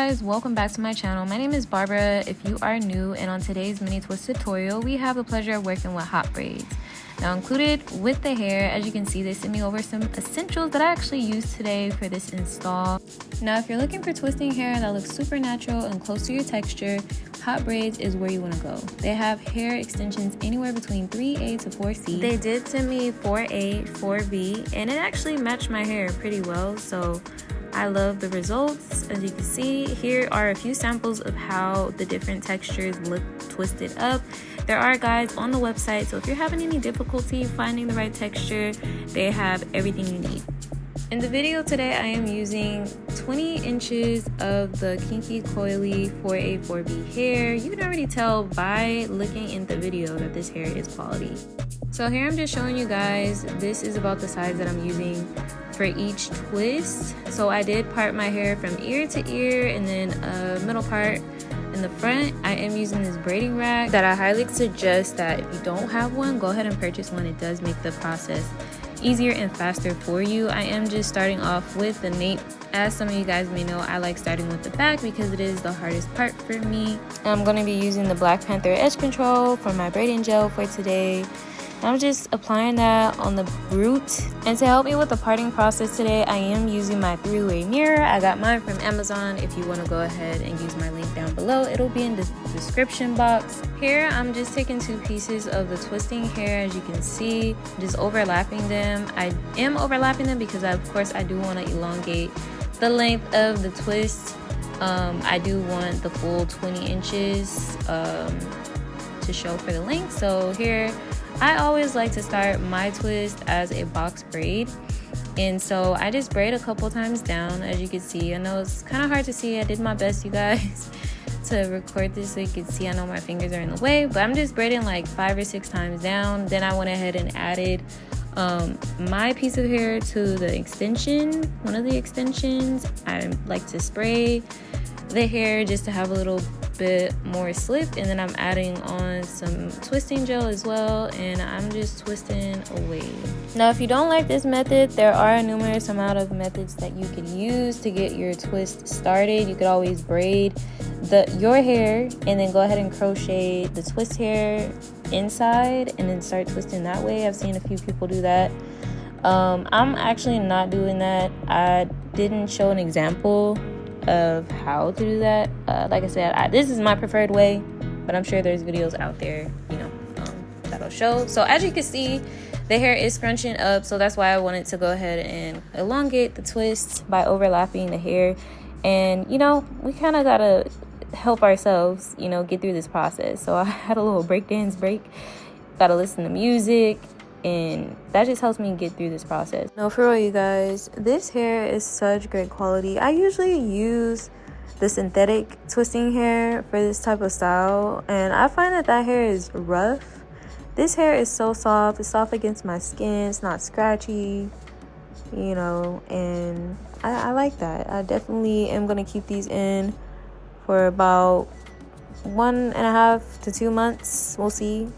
guys, welcome back to my channel. My name is Barbara if you are new, and on today's mini twist tutorial we have the pleasure of working with Hotbraids. Now included with the hair, as you can see, they sent me over some essentials that I actually used today for this install. Now if you're looking for twisting hair that looks super natural and close to your texture, Hotbraids is where you want to go. They have hair extensions anywhere between 3A to 4C. They did send me 4A, 4B, and it actually matched my hair pretty well, so I love the results. As you can see, here are a few samples of how the different textures look twisted up. There are guides on the website, so if you're having any difficulty finding the right texture, they have everything you need. In the video today, I am using 20 inches of the Kinky Coily 4A, 4B hair. You can already tell by looking in the video that this hair is quality. So here I'm just showing you guys, this is about the size that I'm using for each twist. So I did part my hair from ear to ear and then a middle part in the front. I am using this braiding rack that I highly suggest that if you don't have one, go ahead and purchase one. It does make the process easier and faster for you. I am just starting off with the nape. As some of you guys may know, I like starting with the back because it is the hardest part for me. I'm going to be using the Black Panther edge control for my braiding gel for today. I'm just applying that on the root. And to help me with the parting process today, I am using my 3-way mirror. I got mine from Amazon. If you want to go ahead and use my link down below, it'll be in the description box. Here, I'm just taking 2 pieces of the twisting hair, as you can see, just overlapping them. I am overlapping them because of course I do want to elongate the length of the twist. I do want the full 20 inches to show for the length. So here, I always like to start my twist as a box braid, and so I just braid a couple times down. As you can see, I know it's kind of hard to see. I did my best, you guys, to record this so you can see. I know my fingers are in the way, but I'm just braiding like 5 or 6 times down. Then I went ahead and added my piece of hair to the extension, one of the extensions. I like to spray the hair just to have a little bit more slip, and then I'm adding on some twisting gel as well, and I'm just twisting away. Now if you don't like this method, there are a numerous amount of methods that you could use to get your twist started. You could always braid your hair and then go ahead and crochet the twist hair inside and then start twisting that way. I've seen a few people do that. I'm actually not doing that. I didn't show an example of how to do that. Like I said, this is my preferred way, but I'm sure there's videos out there, that'll show. So as you can see, the hair is scrunching up, so that's why I wanted to go ahead and elongate the twist by overlapping the hair. And we kind of gotta help ourselves, get through this process. So I had a little breakdance break, gotta listen to music, and that just helps me get through this process. No, for real, you guys, this hair is such great quality. I usually use the synthetic twisting hair for this type of style, and I find that hair is rough. This hair is so soft. It's soft against my skin. It's not scratchy, and I like that. I definitely am going to keep these in for about 1.5 to 2 months. We'll see.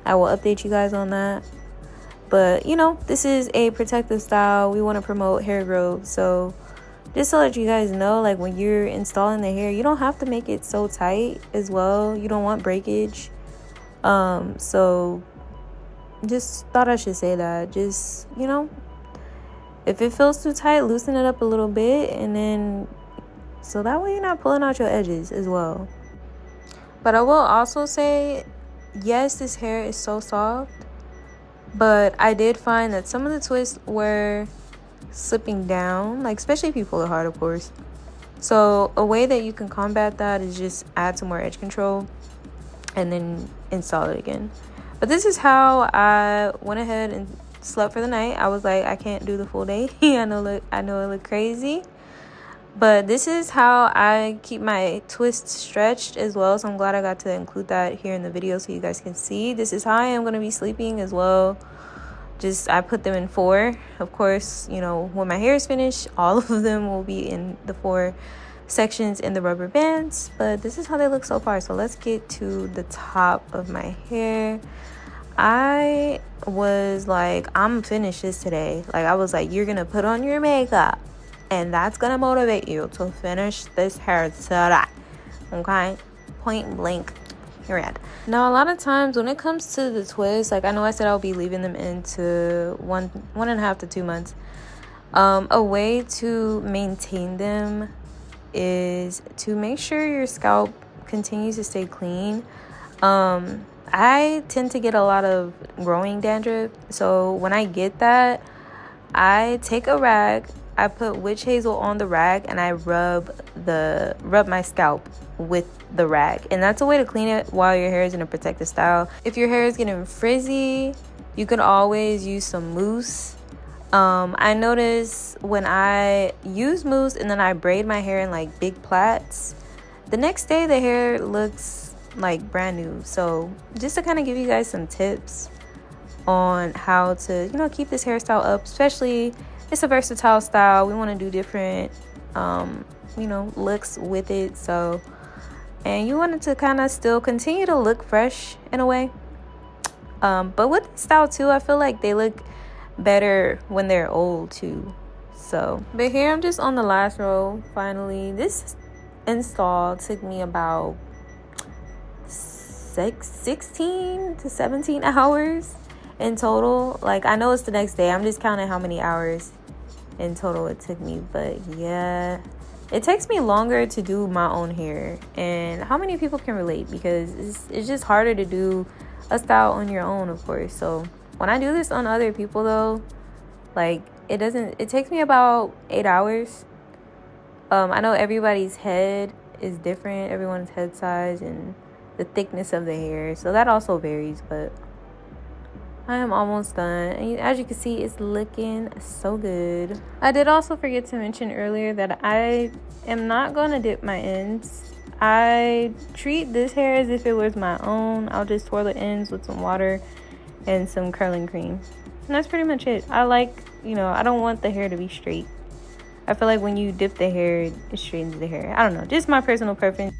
I will update you guys on that. But, this is a protective style. We want to promote hair growth. So, just to let you guys know, like, when you're installing the hair, you don't have to make it so tight as well. You don't want breakage. So, just thought I should say that. Just, if it feels too tight, loosen it up a little bit. And then, so that way you're not pulling out your edges as well. But I will also say, yes, this hair is so soft. But I did find that some of the twists were slipping down, like especially if you pull it hard, of course. So a way that you can combat that is just add some more edge control and then install it again. But this is how I went ahead and slept for the night. I was like, I can't do the full day. I know it looked crazy, but this is how I keep my twists stretched as well. So I'm glad I got to include that here in the video so you guys can see. This is how I am going to be sleeping as well. I put them in 4. Of course, when my hair is finished, all of them will be in the 4 sections in the rubber bands. But this is how they look so far. So let's get to the top of my hair. I was like, I'm finished this today. Like, I was like, you're going to put on your makeup and that's gonna motivate you to finish this hair today. Okay, point blank period. Now a lot of times when it comes to the twists, like I know I said I'll be leaving them into 1.5 to 2 months. A way to maintain them is to make sure your scalp continues to stay clean. I tend to get a lot of growing dandruff, so when I get that, I take a rag, I put witch hazel on the rag, and I rub my scalp with the rag, and that's a way to clean it while your hair is in a protective style. If your hair is getting frizzy, you can always use some mousse. I notice when I use mousse and then I braid my hair in like big plaits, the next day the hair looks like brand new. So just to kind of give you guys some tips on how to, you know, keep this hairstyle up, especially it's a versatile style. We want to do different, you know, looks with it. So, and you want it to kind of still continue to look fresh in a way. But with this style too, I feel like they look better when they're old too. So, but here I'm just on the last row. Finally, this install took me about 16 to 17 hours in total. Like, I know it's the next day, I'm just counting how many hours in total it took me. But yeah, it takes me longer to do my own hair, and how many people can relate, because it's just harder to do a style on your own, of course. So when I do this on other people though, like it takes me about 8 hours. I know everybody's head is different, everyone's head size and the thickness of the hair, so that also varies, but I am almost done, and as you can see, it's looking so good. I did also forget to mention earlier that I am not going to dip my ends. I treat this hair as if it was my own. I'll just twirl the ends with some water and some curling cream, and that's pretty much it. I like, you know, I don't want the hair to be straight. I feel like when you dip the hair, it straightens the hair. I don't know, just my personal preference.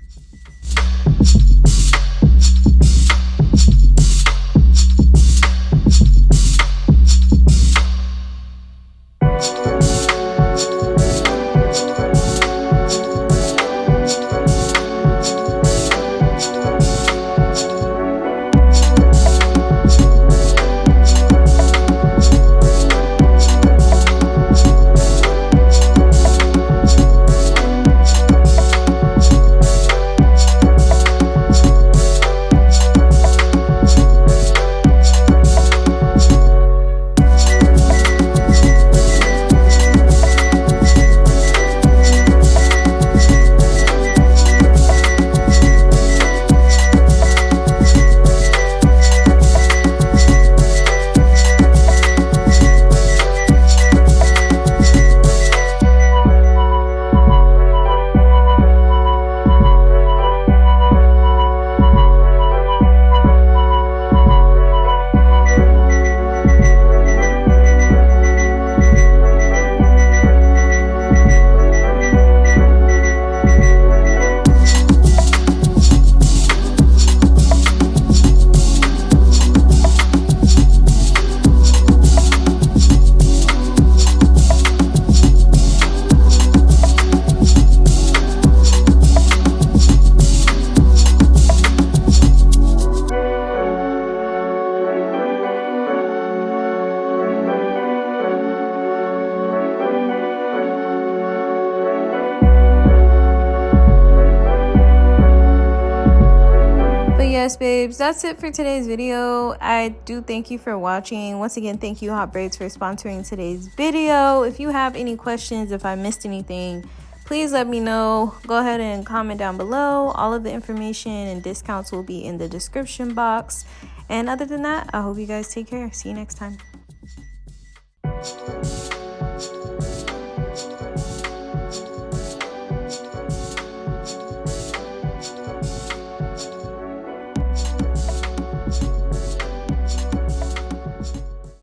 Yes, babes, that's it for today's video. I do thank you for watching. Once again, thank you, Hotbraids, for sponsoring today's video. If you have any questions, if I missed anything, please let me know. Go ahead and comment down below. All of the information and discounts will be in the description box. And other than that, I hope you guys take care. See you next time.